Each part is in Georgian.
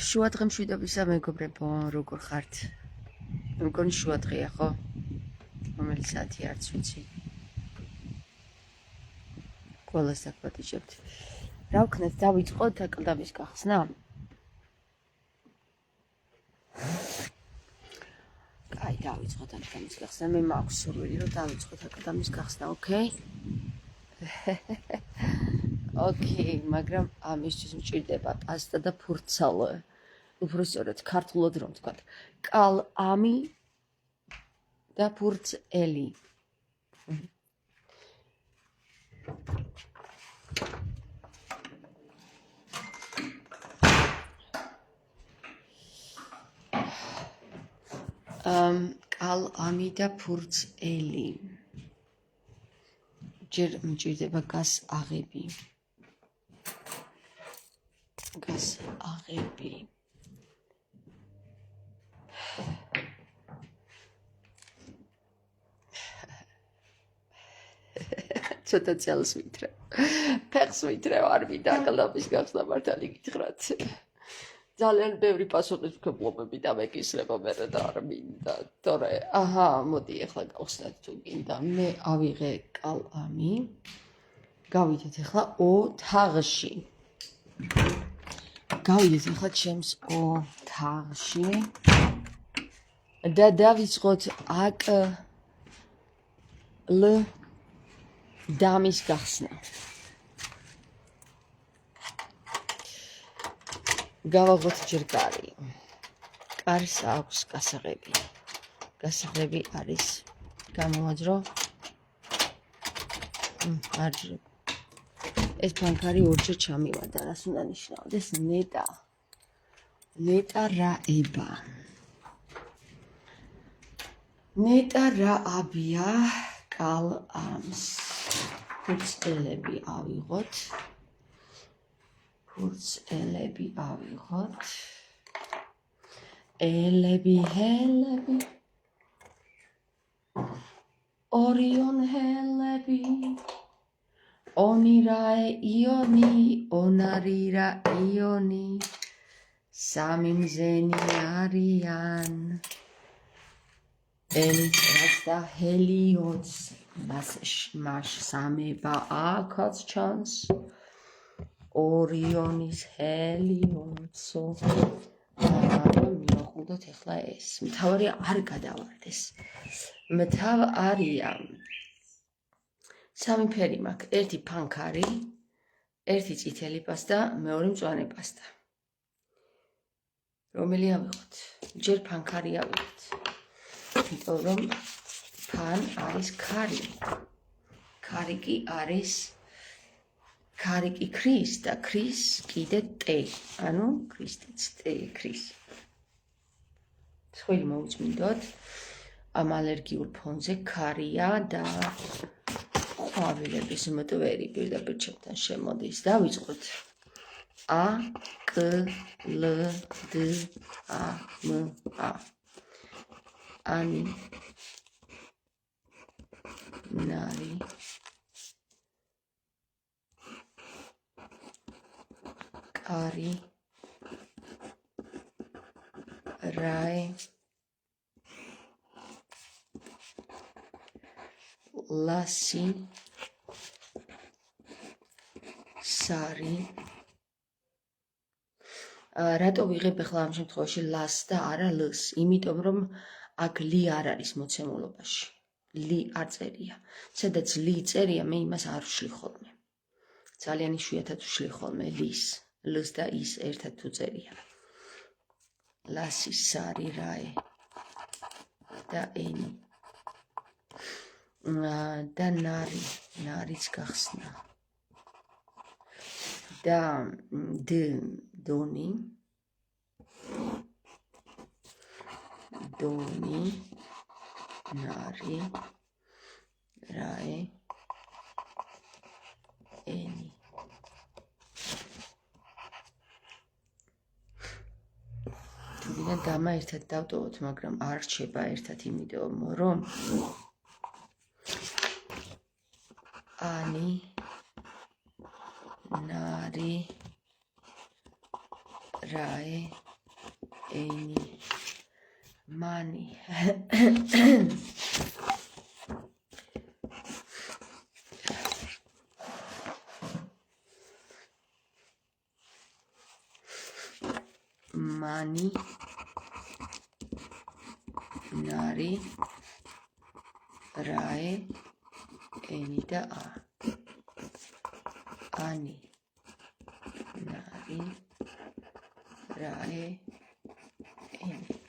შუა დღე მშვიდობისა მეგობრებო, როგორ ხართ? მე მგონი შუა დღეა, ხო? რომელი საათი არც ვიცი. ყველას დაგპატიჟებთ. რა ვქნათ, დავიწყოთ აკლდამის გახსნა? კაი, დავიწყოთ აკლდამის გახსნა. მე მაქვს სურვილი, რომ დავიწყოთ აკლდამის გახსნა, ოკეი? ოკეი, მაგრამ ამისთვის მჭირდება პასტა და ფურცალო. უფრო სწორად, ქართულად რომ ვთქვათ, კალამი და ფურცელი. კალამი და ფურცელი. ჯერ მჭირდება გასაღები. ცოტა წელს ვითრე. ფეხს ვითრე არ მინდა აკლდამის გახსნა მართალი გითხრათ. ძალიან ბევრი პასუხისმგებლობები დამეკისრება მერე და არ მინდა. თორე, მოდი ახლა გავხსნათ თუ გინდა. მე ავიღე კალამი. გავიდეთ ახლა ოთახში. გავიდეთ ახლა ჩემს ოთახში. და დავიწყოთ აკლდამის გახსნა. გავაღოთ ჯერ კარი. კარს აქვს გასაღები. გასაღები არის გამოვაძრო. არჯერ. ეს ფანქარი ორჯერ ჩამივარდა, რას უნდა ნიშნავდეს? ნეტა. ნეტა რაება. ნეტა რა აბია კალამს. ფურცელები ავიღოთ. ელები, ჰელები. ორიონ ჰელები. ონირაე იონი, ონარირა იონი. სამი მზენი არიან. ელიც და ჰელიოც. მას სამება აქაც ჩანს. ორიონის ჰელიოცო. მივაყუდოთ ახლა ეს. მთავარი არ გადავარდეს. მთავარია სამი ფერი მაქვს. ერთი ფანქარი, ერთი წითელი პასტა, მეორე მწვანე პასტა. რომელი ავიღოთ? ჯერ ფანქარი ავიღოთ. იმიტომ რომ ფან არის ქარი. ქარი კი ქრის და ქრის კიდე ტე. ანუ ქრისტიც ქრის. სხვილი მოუწმინდოთ. ამ ალერგიულ ფონზე ქარია და ყვავილების მტვერი პირდაპირ ჩემთან შემოდის. დავიწყოთ. აკლდამა.ანი ნარი კარი რაე ლასი სარი. რატო ვიღებ ახლა ამ შემთხვევაში ლას და არა ლს? იმიტომ რომ აქ ლი არ არის მოცემულობაში. ლი არ წერია. სადაც ლი წერია, მე იმას არ ვშლი ხოლმე. ძალიან იშვიათად ვშლი ხოლმე ლის. ლს და ის ერთად თუ წერია. ლასი სარი რაე და ენი. და ნარი. ნარიც გახსნა. და დონი. დონი. ნარი. რაე. ენი. თუმცა დამა ერთად დავტოვოთ, მაგრამ არ რჩება ერთად, იმიტომ რომ ani, nari, rae, eni, mani. Mani, nari, rae, eni da a. Ani, nari, rae, eni.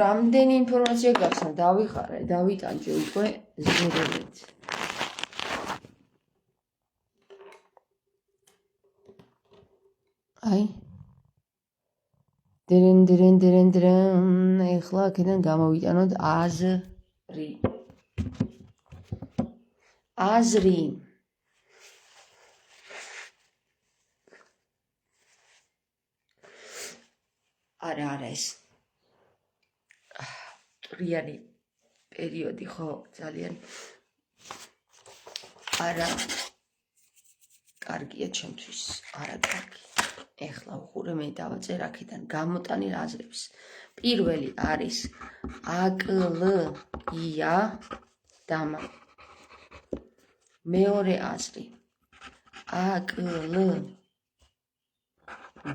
რამდენი ინფორმაცია გახსნა, დავიხარე, დავიტანჯე უკვე ზერელით. აი. დერენ, ეხლა აქედან გამოვიტანოთ აზრი. აზრი. არა ეს. ტრიანი პერიოდი ხო ძალიან არა კარგია ჩემთვის, არა კარგი. ეხლა უყურე მე დავაწერ აქედან გამოტანილ აზრებს. პირველი არის აკლია დამა. მეორე აზრი აკლ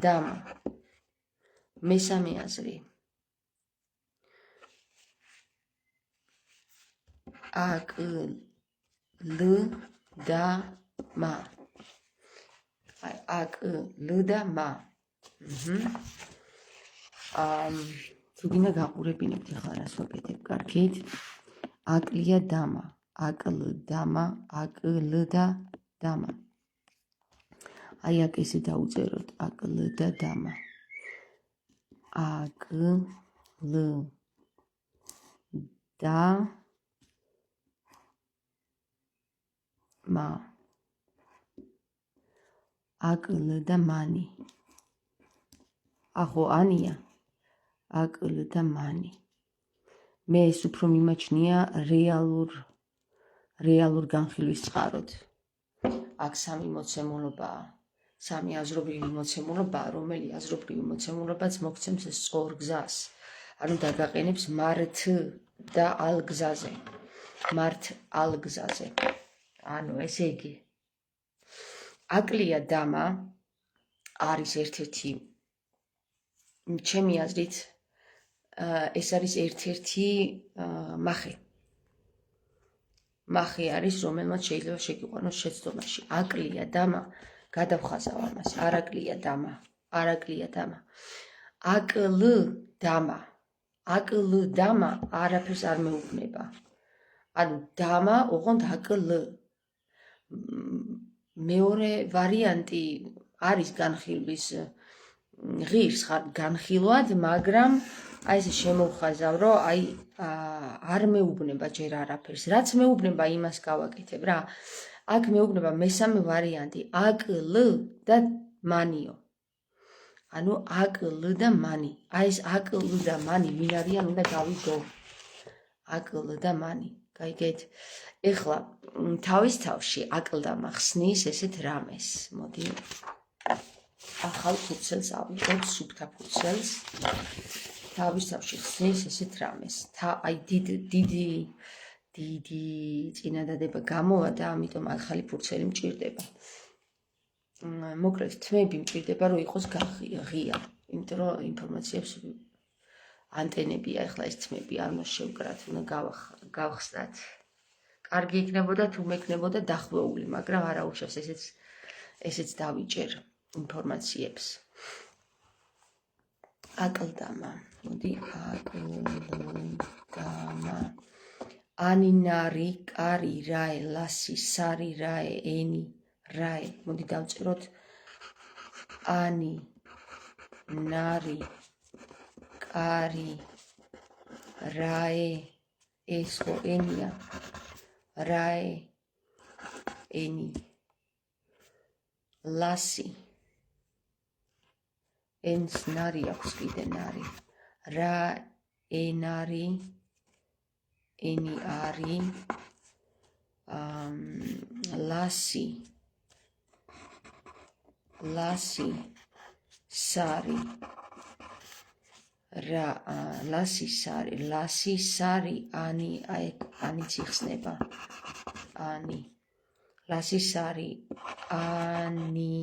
დამა. მესამე აზრი აკლდამა. აკლდამა. თუ გინდა გაყურებინებთ ახლა რას ვაკეთებ კარგით. აკლია დამა, აკლდამა, აკლდამა. აი აქ ესე დაუწეროთ აკლდამა. აკლდამა. აკლდამანი. ახო ანია. აკლდამანი. მე ეს უფრო მიმაჩნია რეალურ განხილვის წყაროდ. აქ სამი მოცემულობაა. სამი აზრობრივი მოცემულობაა, რომელი აზრობრივი მოცემულობაც მოგცემს სწორ გზას. ანუ დაგაყენებს მართ და ალ გზაზე. მართ ალ გზაზე. ანუ ესე იგი აკლია დამა არის ერთ-ერთი ჩემი აზრით ეს არის ერთ-ერთი მახე. მახე არის, რომელმაც შეიძლება შეგიყვანოს შეცდომაში. აკლია დამა, გადავხაზავ ამას. არაკლია დამა, არაკლია დამა. აკლ დამა. აკლ დამა არაფერს არ მეუბნება. ანუ დამა ოღონდ აკლ. მეორე ვარიანტი არის განხილვის ღირს განხილვად, მაგრამ აი ესე შემოვხაზავ, რომ აი არ მეუბნება ჯერ არაფერს. რაც მეუბნება იმას გავაკეთებ რა. აქ მეუბნება მესამე ვარიანტი, აკლ და მანიო. ანუ აკლ და მანი. აი ეს აკლ და მანი ვინ არიან უნდა გავიგო. აკლ და მანი. გაიგეთ? ეხლა თავის თავში აკლდამა ხსნის ესეთ რამეს. მოდი ახალ ფურცელს ავიღოთ, სუფთა ფურცელს. თავის თავში ხსნის ესეთ რამეს. აი დიდი წინადადება გამოვა და ამიტომ ახალი ფურცელი მჭირდება. მოკლედ თმები მჭირდება რომ იყოს ღია, იმიტომ რომ ინფორმაციებს ანტენებია ახლა ეს თმები არ უნდა შევკრათ, უნდა გავხსნათ. კარგი იქნებოდა თუ მექნებოდა დახვეული, მაგრამ არა უშავს ესეც დავიჭერ ინფორმაციებს. აკლდამა. მოდი აკლდამა. ანი ნარი, კარი, რაე, ლასი, სარი, რაე, ენი, რაე. მოდი დავწეროთ ანი, ნარი, კარი, რაე, ეს ხო ენია. რაე, ენი, ლასი, ენს ნარი აქვს კიდე ნარი, რა ენარი, ენი არი, ლასი, სარი რა ლასი სარი ანი ანიც იხსნება ანი ლასი სარი ანი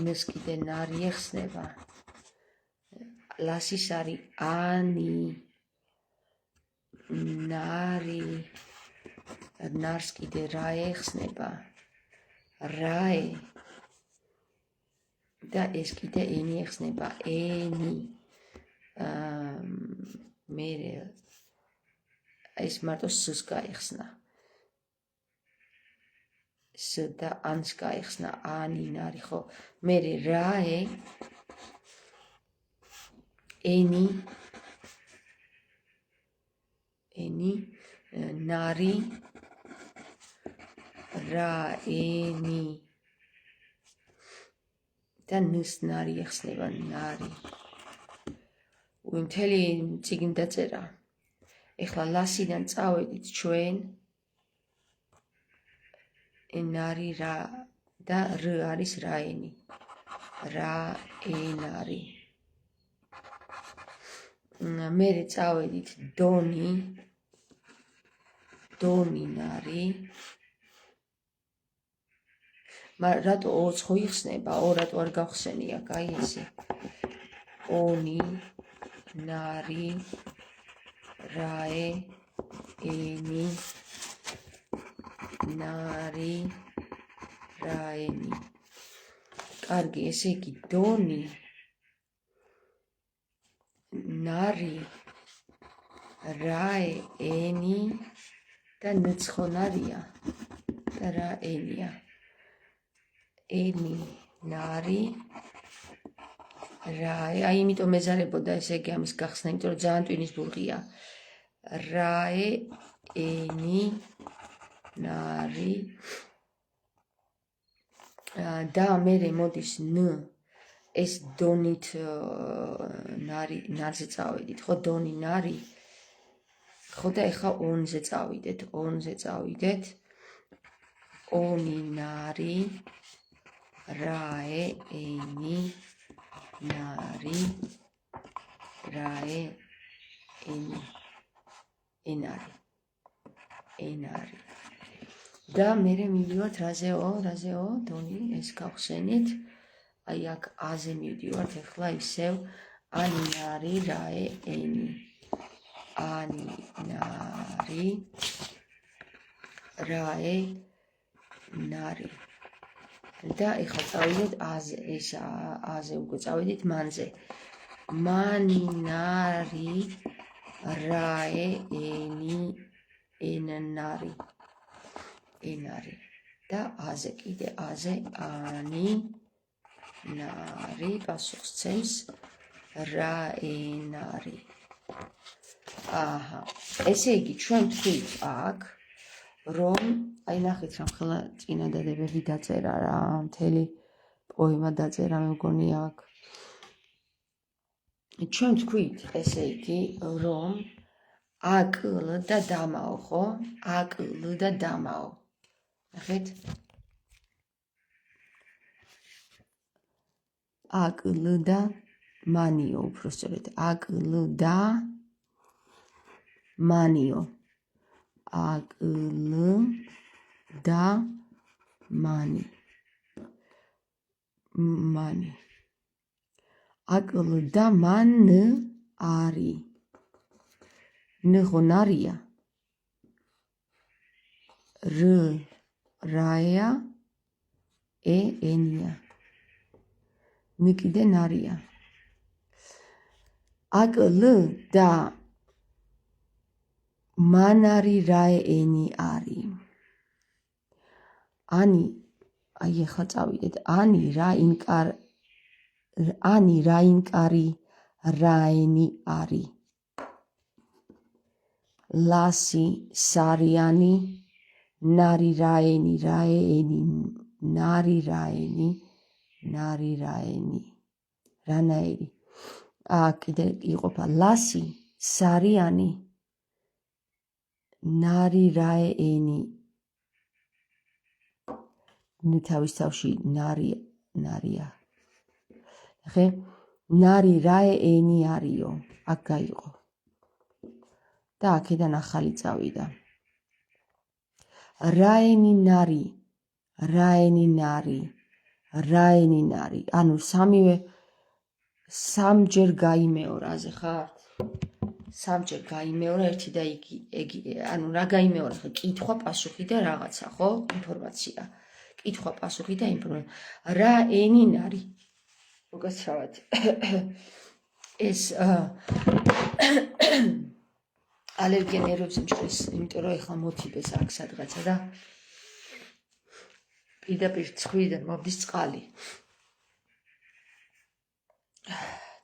ნს კიდე ნარი ეხსნება ლასი სარი ანი ნარი ნარს კიდე რა ეხსნება რაე და ეს კიდე ენი ეხსნება ენი მერე ეს მარტო სს გაიხსნა ს და ანს გაიხსნა ანი ნარი ხო მერე რაე ენი ნარი რა ენი და ნს ნარი ეხსნება ნარი მთელი წიგნი დაწერა ეხლა ლასიდან წავედით ჩვენ ნარი რა და რ არის რაენი რა ენარი მერე წავედით დონი ნარი რატო ოც ხო იხსნება რატო არ გავხსენია კაი ესე ონი ნარი რაე ენი ნარი რაენი კარგი ესე იგი დონი ნარი რაე ენი და ნცხონარია და რა ენია ენი ნარი რაე აი იმიტომ მეზარებოდა ესე იგი ამის გახსნა იმიტომ რომ ძალიან ტვინის ბურღია რაე ენი ნარი და მერე მოდის ν ეს დონით ნარზე წავედით ხო დონი ნარი ხო და ეხლა ონზე წავიდეთ ონი ნარი რაე ენი ნარი რაე ენარი და მერე მივიდივართ რაზეო დონი ეს გავხსენით აი აქ აზე მივიდივართ ეხლა ისევ ანი ნარი რაე ენი ანი ნარი რაე ნარი და ეხლა წავიდეთ აზე უკვე წავიდით მანზე მანი ნარი რაე ენარი და აზე კიდე აზე ანი ნარი პასუხს ცემს რა ენარი აჰა ესე იგი ჩვენ ვთქვით აქ რომ აი ნახეთ რა ხელა წინადადებები დაწერა რა მთელი პოემა დაწერა მე მგონი აქ ჩვენ ვთქვით ესე იგი რომ აკლ და დამაო ხო აკლ და დამაო ნახეთ აკლ და მანიო უბრალოდ აკლ და მანიო აკლ და მანი აკლ და მან არი ნღონარია р რაია ენია ნიკიდე ნარია აკლ და მანარი რაე ენი არი ანი აი ახლა წავიდეთ ანი რა ინკარი რაენი არი ლასი სარიანი ნარი რაენი რაენი ნარი რაენი რანაერი კიდე იყოფა ლასი სარიანი ნარი რაენი თავის თავში ნარია ხე ნარი რაე ენი არიო აქ გაიყო და აქედან ახალი წავიდა რაენი ნარი რაენი ნარი რაენი ნარი ანუ სამჯერ გაიმეორაზე ხარ სამჯერ გაიმეორა ერთი და იგი ანუ რა გაიმეორა ხე კითხვა პასუხი და რაღაცა ხო ინფორმაცია კითხვა პასუხი და ინფორმაცია რა ენი ნარი მოგესწრებათ ეს ალერგია ნერვებს მჭრის იმიტომ რომ ეხლა მოციბეს აქ სადღაცა და პირდაპირ ცხვირიდან მომდის წყალი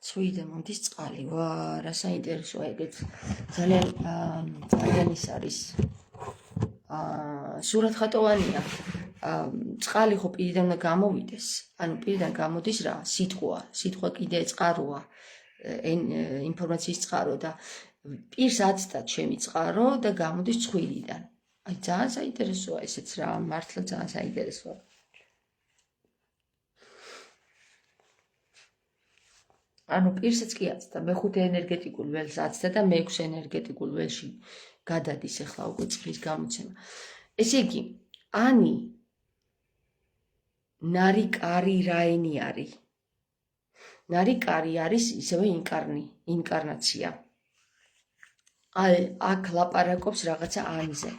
ცხვირიდან მომდის წყალი ვა რა საინტერესოა ეგეც ძალიან ის არის სურათხატოვანია წყალი ხო პირიდან უნდა გამოვიდეს ანუ პირიდან გამოდის რა სიტყვა კიდე წყაროა ინფორმაციის წყარო და პირს აცდათ ჩემი წყარო და გამოდის ცხვირიდან აი ძალიან საინტერესოა ესეც რა მართლა ძალიან საინტერესოა ანუ პირსაც კი აცდა მეხუთე ენერგეტიკულ ველს აცდა და მეექვსე ენერგეტიკულ ველში გადადის ახლა უკვე წყლის გამოცემა ესე იგი ანი ნარი კარი რაენი არის ნარი კარი არის ისევე ინკარნაცია აქ ლაპარაკობს რაღაცა ანზე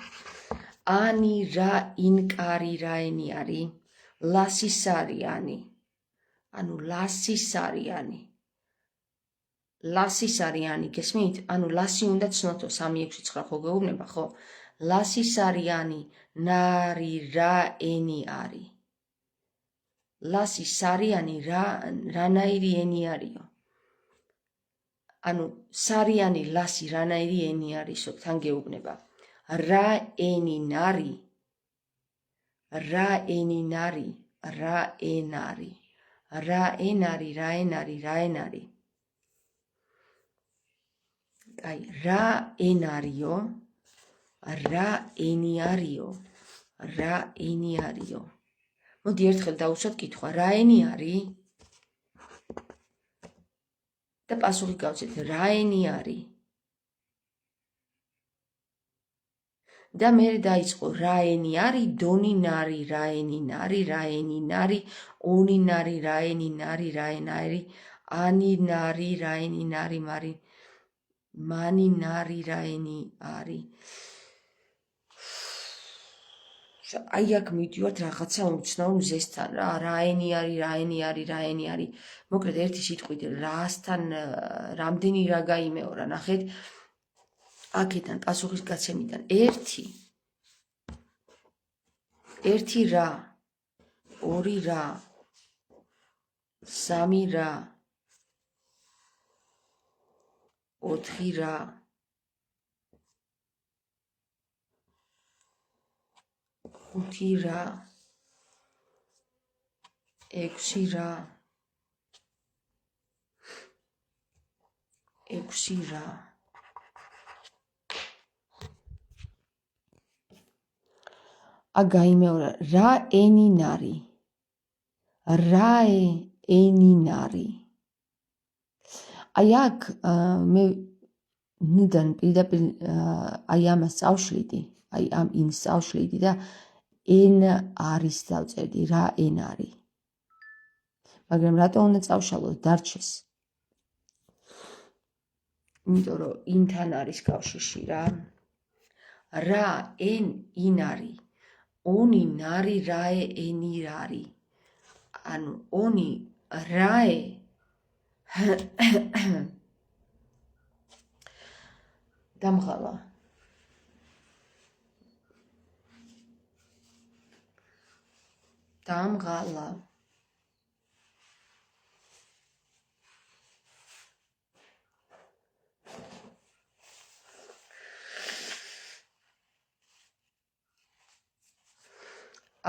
ანი რა ინკარი რაენი არის ლასისარიანი ანუ ლასისარიანი ლასისარიანი გესმით? ანუ ლასი უნდა ცნოთო 369 ხო გეუბნება ხო? ლასისარიანი ნარი რა ენი არის? ლასისარიანი რანაირი ენი არისო? ანუ სარიანი ლასი რანაირი ენი არისო? თან გეუბნება. რა ენი ნარი? რა ენი ნარი? რა ენარი? რა ენარი? რა ენარი? რა ენარი? აი, რა ენარიო? რა ენი არისო? რა ენი არისო? მოდი ერთხელ დავუშვათ კითხვა, რა ენი არის? და პასუხი გავცეთ, რა ენი არის? და მე დაიწყო, რა ენი არის? დონი ნარი, რა ენი ნარი, რა ენი ნარი, ონი ნარი, რა ენი ნარი, რა ენარი, ანი ნარი, რა ენი ნარი, მანი ნარი, რა ენი არის? აი აქ მივდივართ რაღაცა უცნაურ მზესთან რა ენი არის, რა ენი არის, რა ენი არის. მოკლედ ერთი სიტყვით რასთან რამდენი რა გაიმეორა, ნახეთ. აქედან პასუხის გაცემიდან ერთი რა, ორი რა, სამი რა, ოთხი რა, ხუთი რა, ექვსი რა, ექვსი რა. გაიმეორა რა ენი ნარი? რა ენი ნარი? აი აქ მე ნიდან პირდაპირ აი ამას წავშლიდი, აი ამ ინს წავშლიდი და ენ არის დავწერდი, რა ენ არის. მაგრამ რატო უნდა წავშალოთ დარჩეს? იმიტომ რომ ინთან არის კავშირში რა. რა ენ ინ არის. ონი ნარი რაე ენი რარი. ანუ ონი რაე დამღალა. დამღალა.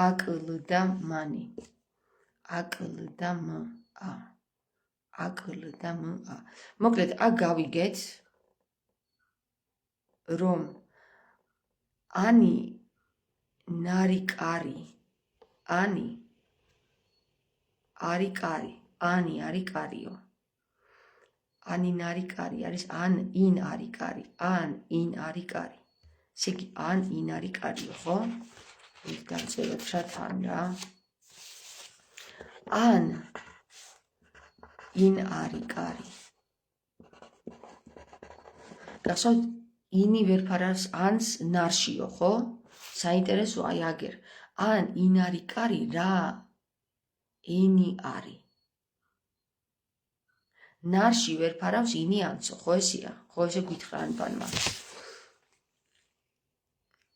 აკლდა მანი. აკლდა მა. აკლდა მა. მოკლედ აქ გავიგეთ რომ ანი ნარი კარი. ანი არი კარი. ანი არის კარიო. ანი ნარი კარი არის ან ინ არის კარი. ან ინ არის კარი. ესე იგი ან ინ არის კარიო, ხო? იქ დავწეროთ რა თან რა. ან ინ არის კარი. გახსოვთ ინი ვერფარავს ანს ნარშიო, ხო? საინტერესო აი აგერ. ან ინ არის კარი რა ენი არის. ნარში ვერფარავს ინი ანცო, ხო ესია? ხო ესე გითხრა ანბანმა.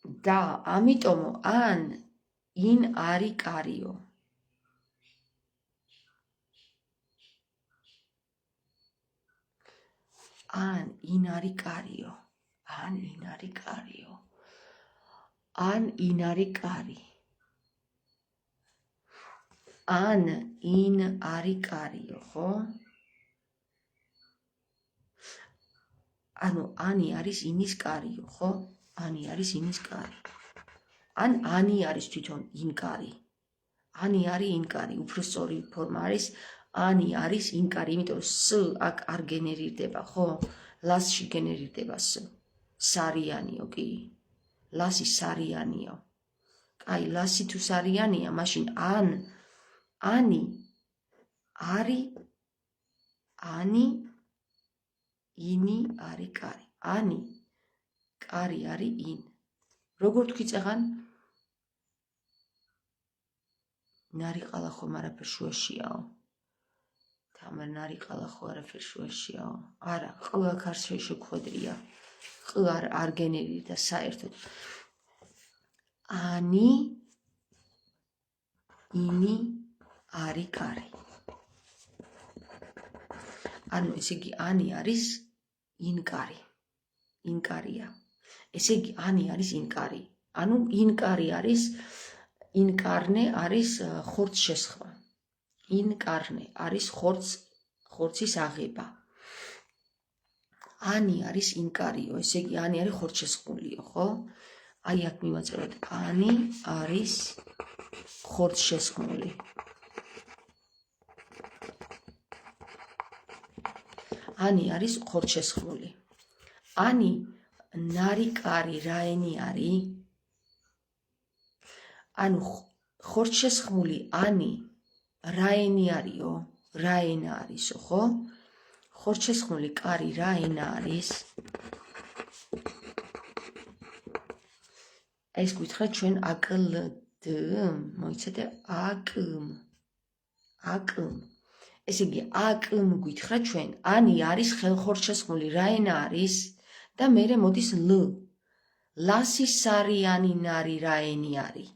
და ამიტომ ან ინ არის კარიო. ან ინ არის კარიო. ან ინ არის კარიო. ან ინ არის კარი. ან ინ არის კარიო, ხო? ანუ ანი არის ინის კარიო, ხო? ანი არის ინის კარი. ან ანი არის თვითონ ინ კარი. ანი არის ინ კარი, უფრო სწორი ფორმა არის ანი არის ინ კარი, იმიტომ s აქ არ გენერირდება, ხო? ლასში გენერირდება s. სარიანიო კი. ლასი სარიანიო. კაი, ლასი თუ სარიანია, მაშინ ანი არის ანი ინი არის კარი. ანი კარი არის ინ. როგორ თქვი წაღან? ნარიყალა ხომ არაფერ შუაშიაო. თამარ ნარიყალა ხო არაფერ შუაშიაო. არა, ყ აქ არ შეგვხვედრია. ყ არ გენერირდა საერთოდ. ანი ინი არის კარი. ანუ ესე იგი ანი არის ინ კარი. ინ კარია. ესე იგი ანი არის ინ კარი. ანუ ინ კარი არის ინ კარნე არის ხორცშესხმა. ინ კარნე არის ხორცის აღება. ანი არის ინ კარიო, ესე იგი ანი არის ხორცშესხმულიო, ხო? აი აქ მივაწეროთ ანი არის ხორცშესხმული. ანი არის ხორცშესხმული. ანი ნარი კარი რაენი არის? ანუ ხორცშესხმული ანი რაენი არისო? რაენა არისო, ხო? ხორცშესხმული კარი რაენა არის? ეს გითხრა ჩვენ აკლდ, მოიცადე აკმ. ესე იგი აკმ გითხრა ჩვენ, ანი არის ხელხორცშესხმული რაენა არის? და მერე მოდის լ. ლასი სარიანი ნარი რაენი არის?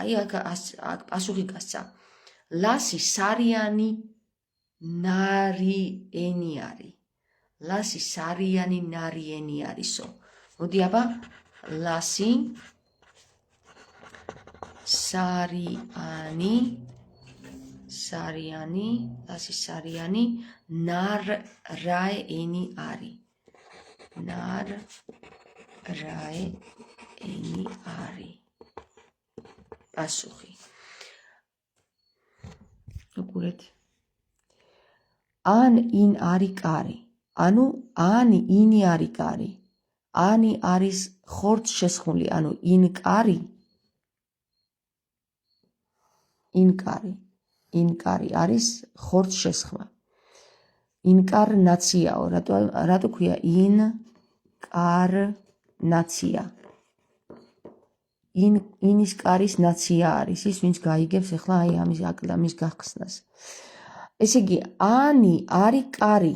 აი აქ პასუხი გასცა. ლასი სარიანი ნარიენი არის. ლასი სარიანი ნარიენი არისო. მოდი აბა ლასი ლასი სარიანი ნარაენი არის. ნარაენი არის. პასუხი. უყურეთ. ან ინ არის კარი. ანუ ანი ინი არის კარი. ანი არის ხორცშესხმული, ანუ ინ კარი. ინ კარი არის ხორცშესხმა. ინკარნაციაო, რატო ქვია ინკარნაცია? ინის კარის ნაცია არის ის, ვინც გაიგებს ახლა აი ამის გახსნას. ესე იგი, ანი არის კარი,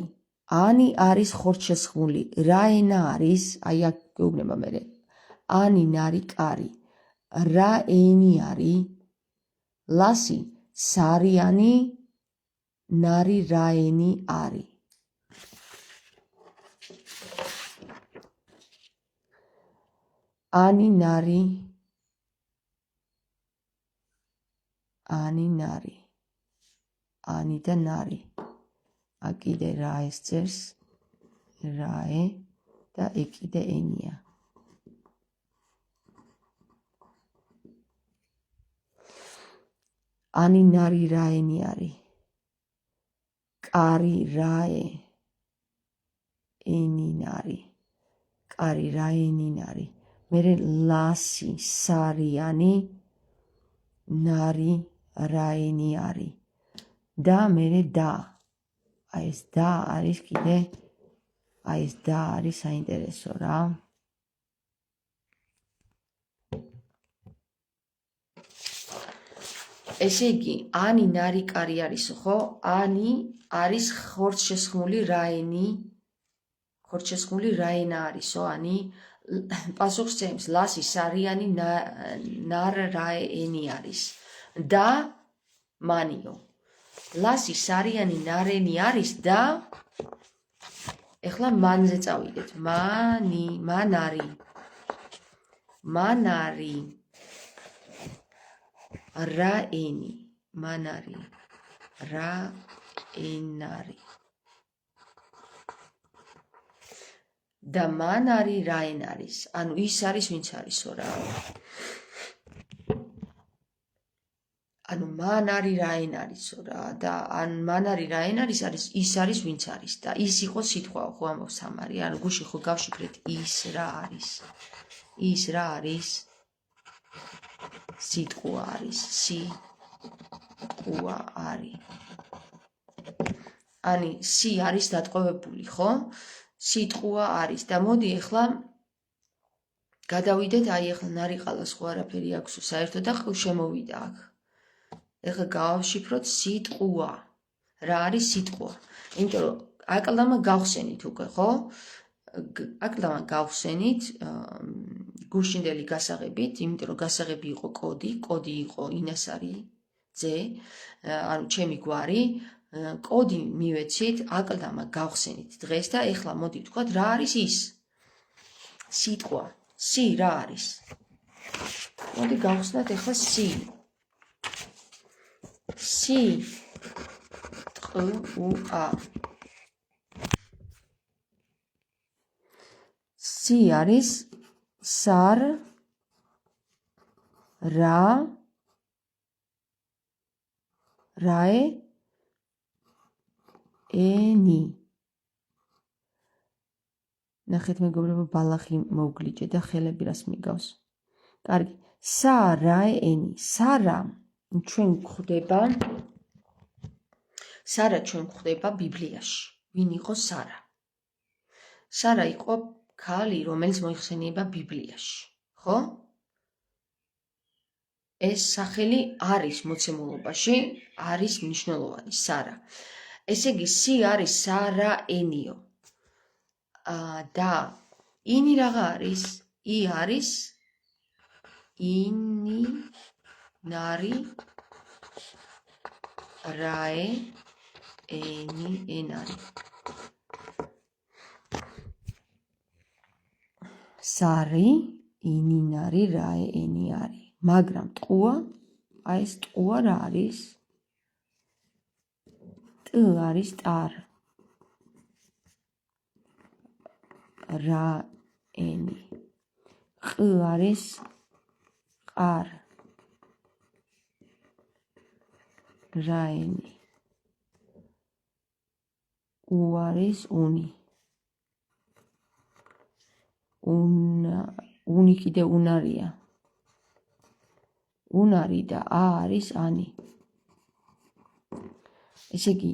ანი არის ხორცშესხმული, რა ენა არის? აი აქ გეუბნება მერე. ანი ნარი კარი, რა ენი არის? ლასი სარიანი ნარი რაენი არის. ანი ნარი ანი და ნარი. აკიდე რა ეს წერს, რაე და ეკიდე ენია. ანი ნარი რაენი არის. კარი რაე ენინარი კარი რაენინარი მერე ლასი სარიანი ნარი რაენიარი და მერე და აი ეს და არის კიდე აი ეს და არის საინტერესო რა ესე იგი ანი ნარი კარი არის ხო ანი არის ხორცშესხმული რაენი ხორცშესხმული რაენა არისო ანი პასუხს ცემს ლასი სარიანი ნარ რაენი არის და მანიო ლასი სარიანი ნარენი არის და ეხლა მანზე წავიდეთ მანარი რაენი მანარი რაენარი და მან არის რაენ არის ანუ ის არის ვინც არისო რა ანუ მან არის რაენ არისო რა და ან მან არის რაენ არის ის არის ვინც არის და ის იყო სიტყვაო ხო ამბობს სამარი ანუ გუში ხო გავშიფრეთ ის რა არის სიტყვა არის სიტყვა არის ანი სი არის დატყვევებული ხო სიტყვა არის და მოდი ეხლა გადავიდეთ აი ეხლა ნარიყალას ხო არაფერი აქვს საერთოდ და შემოვიდა აქ ეხლა გავშიფროთ სიტყვა რა არის სიტყვა იმიტომ რომ აკლდამა გავხსენით უკვე ხო აკლდამა გავხსენით გუშინდელი გასაღებით იმიტომ რომ გასაღები იყო კოდი იყო ინასარი ძე ანუ ჩემი გვარი კოდი მივეცით აკლდამა გავხსენით დღეს და ეხლა მოდი ვთქვათ რა არის ის სიტყვა სი რა არის მოდი გავხსნათ ეხლა სი ტყუა სი არის სარ რა რაე ენი ნახეთ მეგობრებო ბალახი მოვგლიჯე და ხელები რას მიგავს კარგი სა რაე ენი სარა ჩვენ გვხვდება ბიბლიაში ვინ იყო სარა სარა იყო ქალი რომელიც მოიხსენიება ბიბლიაში ხო ეს სახელი არის მოცემულობაში არის მნიშვნელოვანი სარა ესე იგი სი არის სარა ენიო და ინი რაღა არის ი არის ინი ნარი რაე ენი ენარი სარი ინი ნარი რაე ენი არის მაგრამ ტყუა აი ეს ტყუა რა არის ტ არის ტარ რა ენი ყ არის ყარ რაენი უ არის უნი უნი კიდე უნარია უნარი და ა არის ანი ესე იგი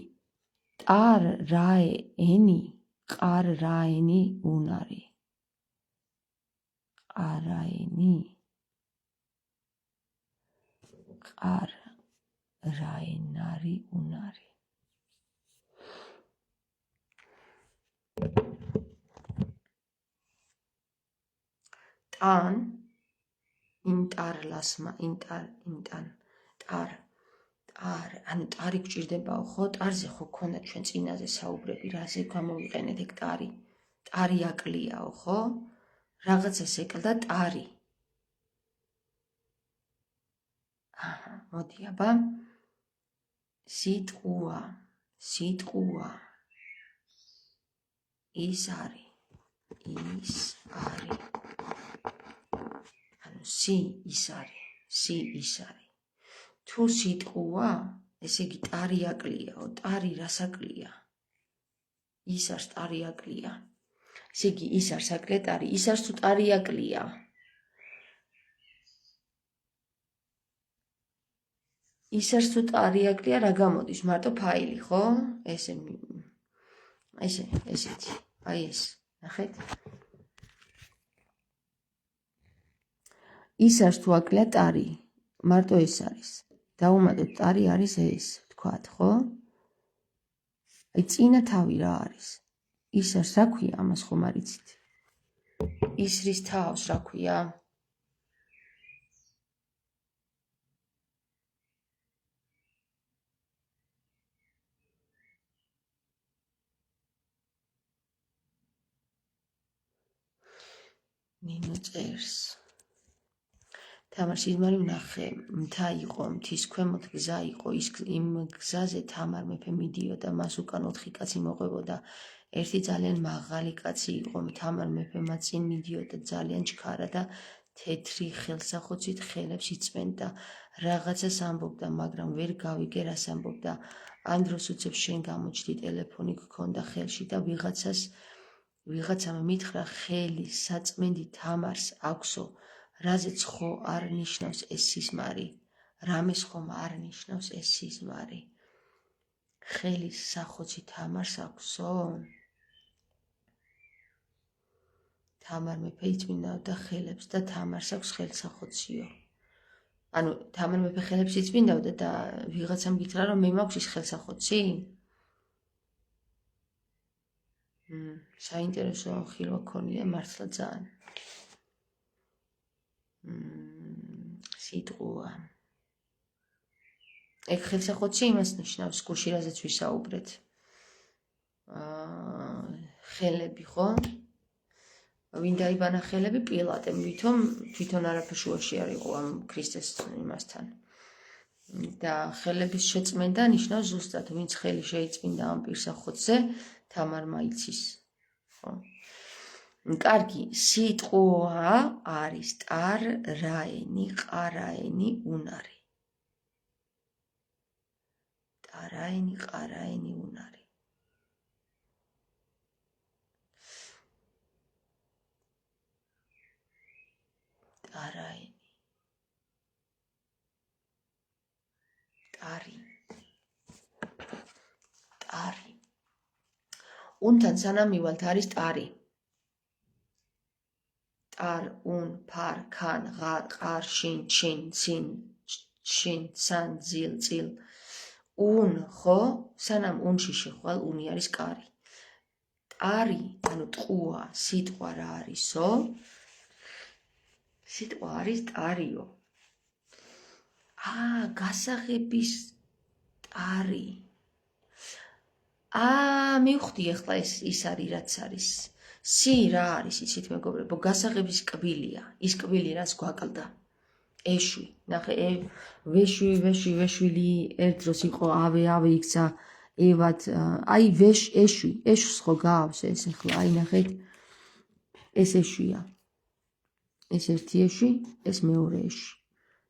ტარ რაე ენი ყარ რაენი უნარი ყარაენი ყარ რაენარი უნარი ტან ინტარლასმა ინტან ტარ ანუ ტარი გჭირდებაო ხო ტარზე ხო ქონდა ჩვენ წინაზე საუბრები რაზე გამოვიყენეთ ეგ ტარი აკლიაო ხო რაღაცას ეკლდა ტარი მოდი აბა სიტყვა ის არის ანუ სი ის არის თუ სიტყვა ესე იგი ტარი აკლია, ტარი რას აკლია? ის არის ტარი აკლია. ესე იგი ის არის აკლია ტარი, ის არის თუ ტარი აკლია. ის არის თუ ტარი აკლია, რა გამოდის? მარტო ფაილი, ხო? ესეთი. აი ეს, ნახეთ. ის არის თუ აკლია ტარი, მარტო ეს არის. დაუმატოთ ტარი არის ეს, თქვათ, ხო? აი წინა თავი რა არის? ის არის რა ქვია ამას ხომ არ იცით? ისრის თავს რა ქვია? მინუწერს. თამარ სიზმარი ვნახე, მთა იყო, მთის ქვემოთ გზა იყო, იმ გზაზე თამარ მეფე მიდიოდა, მას უკან 4 კაცი მოყვებოდა. ერთი ძალიან მაღალი კაცი იყო, თამარ მეფემა წინ მიდიოდა ძალიან ჩქარა და თეთრი ხელსახოცით ხელებს იწმენდა. რაღაცას ამბობდა, მაგრამ ვერ გავიგე რას ამბობდა. ამ დროს უცებ შენ გამოჩდი, ტელეფონი გქონდა ხელში და ვიღაცამ მითხრა ხელი საწმენდი თამარს აქვსო. რაზეც ხო არ ნიშნავს ეს სიზმარი? რამეს ხომ არ ნიშნავს ეს სიზმარი? ხელის სახოცი თამარს აქვსო? თამარ მეფე იწმინდაოდა ხელებს და თამარს აქვს ხელსახოციო. ანუ თამარ მეფე ხელებს იწმინდაოდა და ვიღაცამ გითხრა რომ მე მაქვს ის ხელსახოცი? საინტერესო ხილვა ქონია მართლა ძალიან. სიტყვა. ეგ ხელსახოცი იმას ნიშნავს, გულში რაზეც ვისაუბრეთ. ხელები, ხო? ვინ დაიბანა ხელები? პილატემ, თვითონ არაფერ შუაში არ იყო ამ ქრისტეს იმასთან. და ხელების შეწმენდა ნიშნავს ზუსტად, ვინც ხელი შეიწმინდა ამ პირსახოცზე, თამარმა იცის. ხო? კარგი, სიტყვა არის ტარ, რაენი, ყარაენი, უნარი. ტარაენი, ყარაენი, უნარი. ტარაენი. ტარი. უნთან სანამ მივალთ არის ტარი. ტარ, უნ, ფარ, ქან, ღარ, ყარ, შინ, ჩინ, ცინ, შინ, ცან, ძილ, წილ. უნ, ხო? სანამ უნში შეხვალ, უნი არის კარი. ტარი, ანუ ტყუა, სიტყვა რა არისო? სიტყვა არის ტარიო. გასაღების ტარი. მივხვდი ახლა ის არის რაც არის. სი რა არის იცით მეგობრებო, გასაღების კბილია. ის კბილი რას გვაკლდა? ეშვი. ნახე, ვეშვილი ერთ დროს იყო ავე იქცა ევად, აი ეშვს ხო გაავს ეს ახლა, აი ნახეთ. ეს ეშვია. ეს ერთი ეშვი, ეს მეორე ეშვი.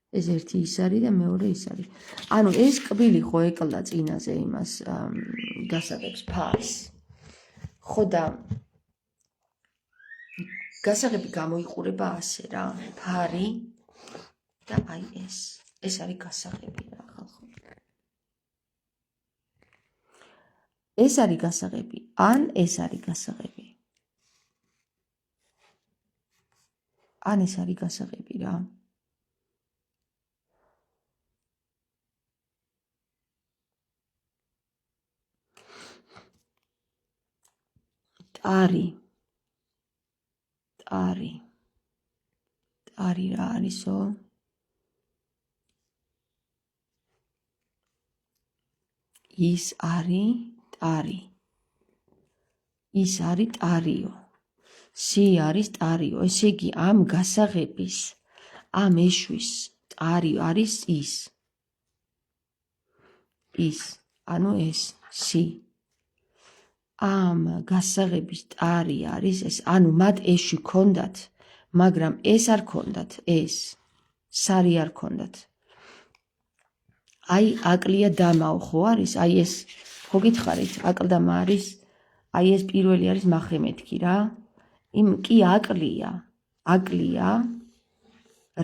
ეს ერთი ის არის და მეორე ის არის. ანუ ეს კბილი ხო ეკლდა წინაზე იმას გასაღებს ფარს. ხო და გასაღები გამოიყურება ასე რა, ფარი და აი ეს არის გასაღები რა ხალხო. ეს არის გასაღები, ან ეს არის გასაღები. ან ეს არის გასაღები რა. ტარი რა არისო? ის არის ტარი. ის არის ტარიო. სი არის ტარიო. ესე იგი ამ გასაღების, ამ ეშვის ტარი არის ის. ანუ ეს სი. ამ გასაღების ტარი არის ეს, ანუ მათ ეშვი ქონდათ, მაგრამ ეს არ ქონდათ, ეს სარი არ ქონდათ. აი აკლია დამაო ხო არის? აი ეს ხო გითხარით, აკლდამა არის? აი ეს პირველი არის მახრემეთკი რა. კი აკლია. აკლია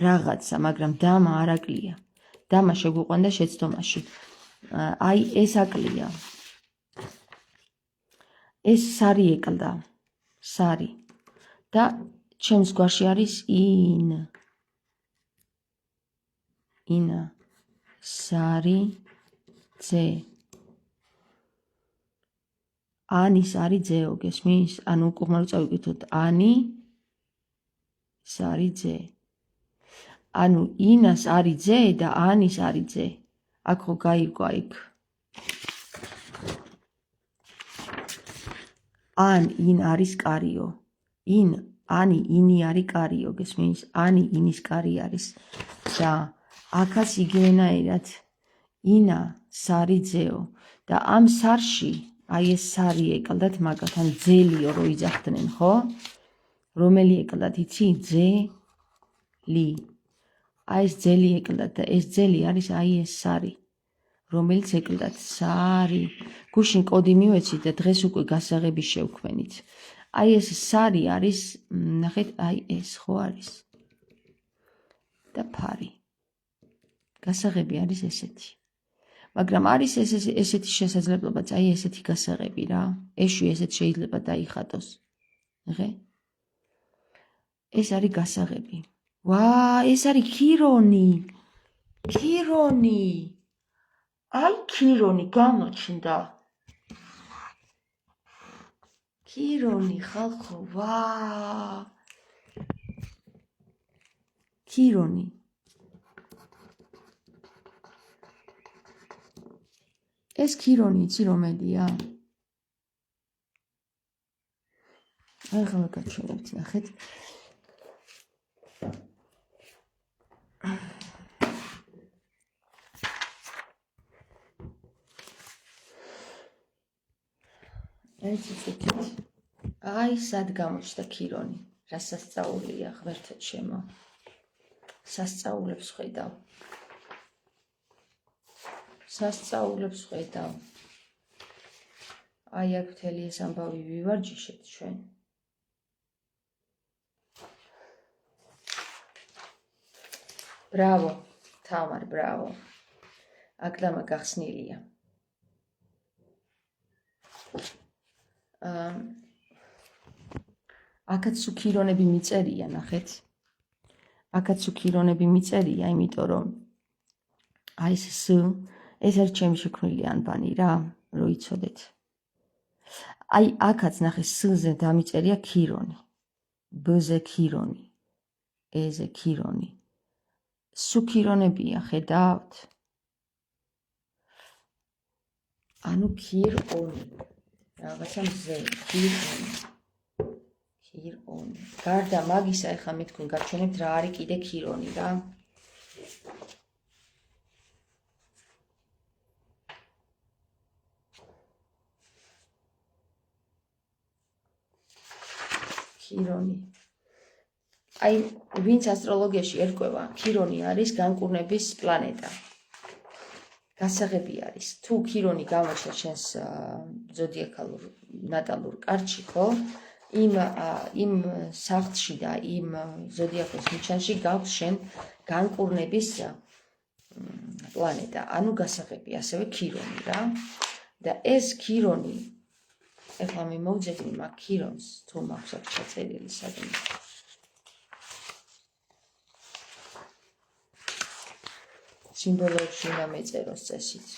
რაღაცა, მაგრამ დამა არ აკლია. დამა შეგვიყვანდა შეცდომაში. აი ეს აკლია. ეს სარი ეკლდა. სარი. და ჩემს გვარში არის ინა. სარი ძე. ანის არის ძეო, გესმის? ანუ უკუღმარო წავიკითხოთ. ანი სარი ძე. ანუ ინას არის ძე და ანის არის ძე. აქ ხო გაიგო იქ.ინ არის კარიო. ანი ინი არის კარიო, გესმის? ანი ინის კარი არის. და აქაც იგივენაირად ინა სარი ძეო. და ამ სარში აი ეს სარი ეკლდათ მაგათთან ძელიო რო იძახდნენ, ხო? რომელი ეკლდათ იცი? ძელი. აი ეს ძელი ეკლდათ და ეს ძელი არის აი ეს სარი. რომელიც ეკლდათ სარი. გუშინ კოდი მივეცით და დღეს უკვე გასაღები შევქმენით. აი ეს სარი არის, ნახეთ, აი ეს ხო არის. და ფარი. გასაღები არის ესეთი. მაგრამ არის ესეთი შესაძლებლობაც, აი ესეთი გასაღები რა. ეშვი ესეთ შეიძლება დაიხატოს. ნახე? ეს არის გასაღები. ეს არის ქირონი. ქირონი. აი ქირონი გამოჩნდა. ქირონი ხალხო, ქირონი. ეს ქირონი იცი რომელია? აი ხოლმე გაჩვენებთ, ნახეთ. აი სად გამოჩნდა ქირონი. რა სასწაულია ღმერთო ჩემო. სასწაულებს ხედავ. სასწაულებს ხედავ. აი აქ მთელი ეს ამბავი ვივარჯიშეთ ჩვენ. ბრავო, თამარ, ბრავო. აკლდამა გახსნილია. აქაც უქირონები მიწერია, ნახეთ. აქაც უქირონები მიწერია, იმიტომ რომ აი ეს არის ჩემი შექმნილი ანბანი რა, რო იცოდეთ. აი აქაც ნახე სზე დამიწერია ქირონი. ბზე ქირონი. ეზე ქირონი. სუქირონებია, ხედავთ? ანუ ქირონი. რაღაცა მზე, ქირონი. ქირონი. გარდა მაგისა, ეხლა მე თქვენ გაჩვენებთ რა არის კიდე ქირონი რა. ქირონი. აი, ვინც ასტროლოგიაში ერკვევა, ქირონი არის განკურნების პლანეტა. გასაღები არის. თუ ქირონი გამოჩნდა შენს ზოდიაქალურ ნატალურ კარტში, ხო? იმ სახლში და იმ ზოდიაქოს ნიჩანში გაქვს შენ განკურნების პლანეტა, ანუ გასაღები, ასევე ქირონი რა. და ეს ქირონი, ეხლა მე მოვძებნი მაგ ქირონს, თუ მაქვს აქ ჩაწერილი სადმე. სიმბოლოებში უნდა მეწეროს წესით.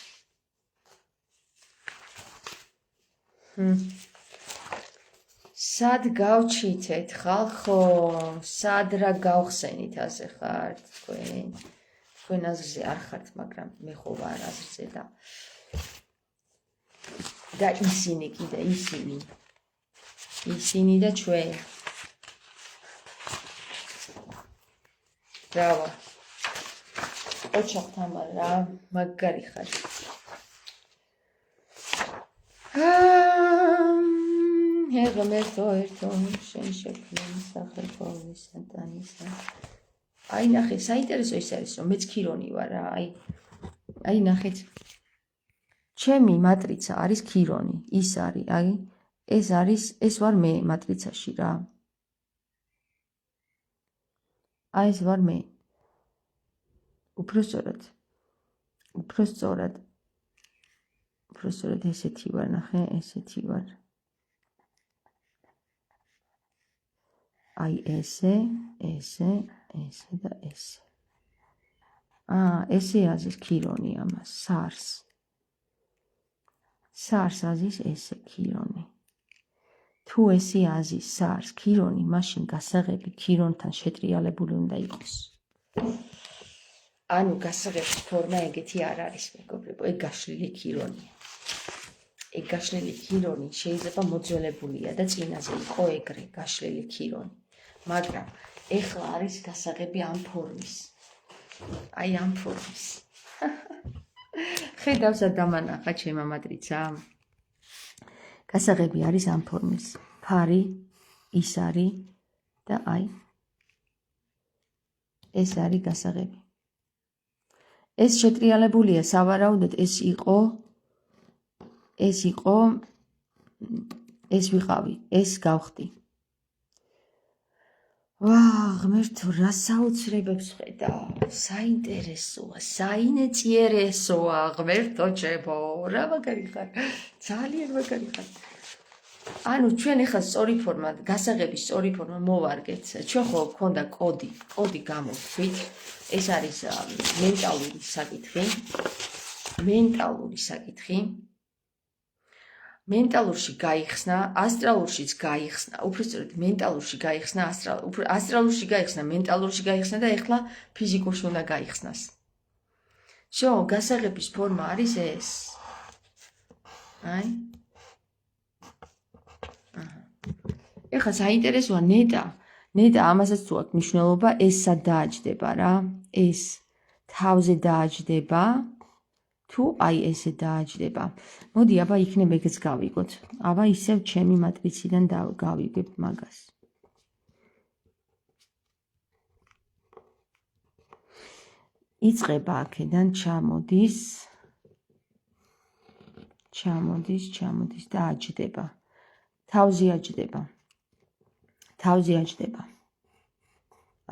სად გავჩითეთ ხალხო? სად რა გავხსენით ასე ხართ თქვენ? თქვენ აზრზე არ ხართ, მაგრამ მე ხო ვარ აზრზე და ისინი კიდე, ისინი და ჩვენ. ბრავო. ოჩახთან რა, მაგარი ხარ. ღმერთო ერთო, შენ შექმნილი სახელო სატანისა. აი ნახე, საინტერესო ის არის, რომ მეც ქირონი ვარ რა, აი აი ნახეთ. ჩემი მატრიცა არის ქირონი, ის არის, აი ეს ვარ მე მატრიცაში რა. აი ეს ვარ მე. უფრო სწორად ესეთი ვარ, ნახე, ესეთი ვარ. აი ესე და ესე. ესე აზის ქირონი ამას, სარს აზის ესე ქირონი. თუ ესე აზის სარს ქირონი, მაშინ გასაღები ქირონთან შეტრიალებული უნდა იყოს. ანუ გასაღების ფორმა ეგეთი არ არის, მეგობრებო, ეგ გაშლილი ქირონია. ეგ გაშლილი ქირონი შეიძლება მოძველებულია და წინაზე იყო ეგრე გაშლილი ქირონი. მაგრამ ეხლა არის გასაღები ამ ფორმის. აი ამ ფორმის. ხედავსა დამანახა ჩემმა მატრიცა. გასაღები არის ამ ფორმის. ფარი ის არის და აი ეს არის გასაღები. ეს შეტრიალებულია, სავარაუდოდ ეს ვიყავი, ეს გავხდი. ღმერთო, რა საოცრებებს ხედავ, საინტერესოა, საინეწიერესოა, ღმერთო ჩემო, რა მაგარი ხარ, ძალიან მაგარი ხარ. ანუ ჩვენ ახლა სწორი ფორმა, გასაღების სწორი ფორმა მოვარგეთ. ჩვენ ხო გქონდა კოდი გამოვთქვით. ეს არის მენტალური საკითხი. მენტალურში გაიხსნა, ასტრალურშიც გაიხსნა, უბრალოდ მენტალურში გაიხსნა, ასტრალურში გაიხსნა, მენტალურში გაიხსნა და ეხლა ფიზიკურში უნდა გაიხსნას. შო, გასაღების ფორმა არის ეს. აი. ეხლა საინტერესოა ნეტა ამასაც თუ აქვს მნიშვნელობა, ეს სად დააჯდება რა? ეს თავზე დააჯდება. თუ აი ესე დააჯდება. მოდი, აბა იქნებ ეგეც გავიგოთ. აბა ისევ ჩემი მატრიციდან გავიგებ მაგას. იწყება აქედან, ჩამოდის და აჯდება. თავზე აჯდება.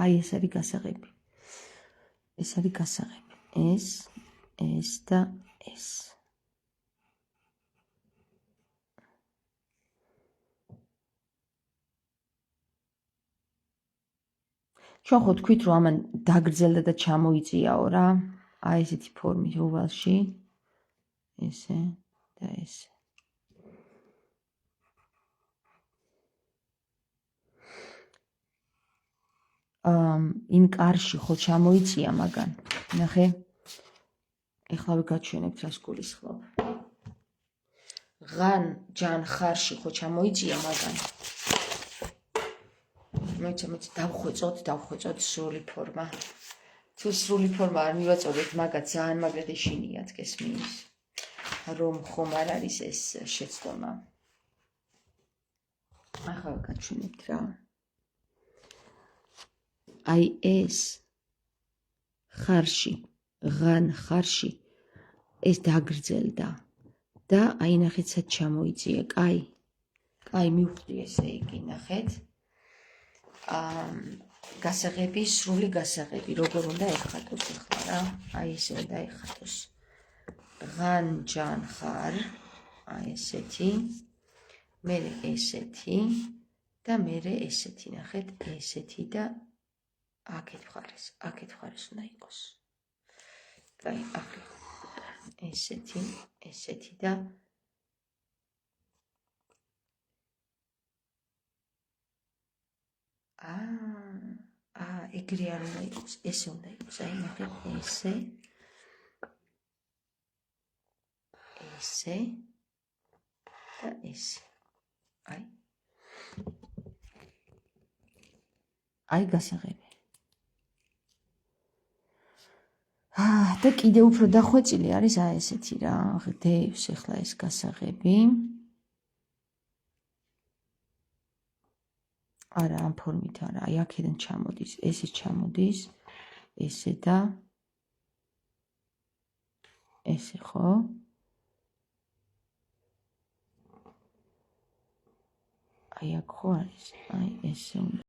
აი ეს არის გასაღები. ეს და ეს. ჩვენ ხო თქვით, რომ ამან დაგრძელდა და ჩამოიწიაო რა. აი ესეთი ფორმით ოვალში. ესე და ესე. იმ კარში ხო ჩამოიწია მაგან. ნახე. ეხლა ვიგაჩვენებთ რას გულისხმობ. ღან ჯან ხარში ხო ჩამოიწია მაგან. მოიცა დავხვეწოთ სრული ფორმა. თუ სრული ფორმა არ მივაწოდეთ მაგათ ძალიან მაგრად ეშინიათ გესმის. რომ ხომ არ არის ეს შეცდომა. ახლა ვიგაჩვენებთ რა. აი ეს ხარში ღან ხარში ეს დაგრძელდა და აი ნახეთ სად ჩამოიწია. კაი მივხვდი ესე იგი, ნახეთ. გასაღები, სრული გასაღები, როგორ უნდა ეხატოს ახლა რა. აი ესე უნდა ეხატოს. ღან ჯან ხარ, აი ესეთი, მერე ესეთი და მერე ესეთი, ნახეთ, ესეთი და აქეთ მხარეს უნდა იყოს. კაი, ახლა ესეთი და ეგრე არ უნდა იყოს, ესე უნდა იყოს. აი ნახეთ, ესე და ესე. აი გასაღები. და კიდე უფრო დახვეწილი არის აი ესეთი რა. ღდევს ახლა ეს გასაღები. არა, ამ ფორმით არა. აი აქედან ჩამოდის, ესე ჩამოდის, ესე და ესე ხო? აი აქ ხო არის? აი ესე უნდა